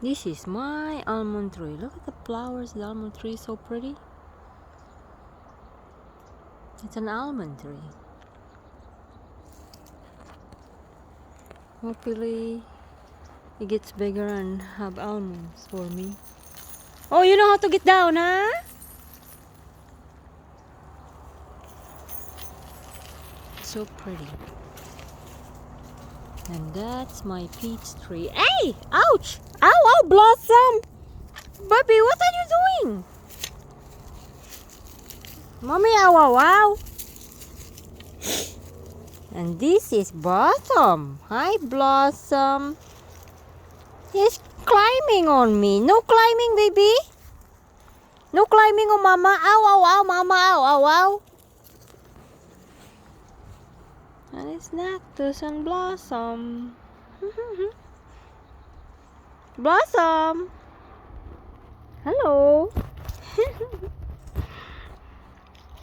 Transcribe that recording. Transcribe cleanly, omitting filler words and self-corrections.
This is my almond tree. Look at the flowers. The almond tree is so pretty. It's an almond tree. Hopefully it gets bigger and have almonds for me. Oh, you know how to get down, huh? So pretty. And that's my peach tree. Hey! Ouch! Ow! Ow! Blossom! Baby, what are you doing? Mommy, ow! Ow! Ow! And this is Blossom. Hi, Blossom. He's climbing on me. No climbing, baby. No climbing on Mama. Ow! Ow! Ow! Mama! Ow! Ow! Ow! And it's Cactus and Blossom. Blossom! Hello!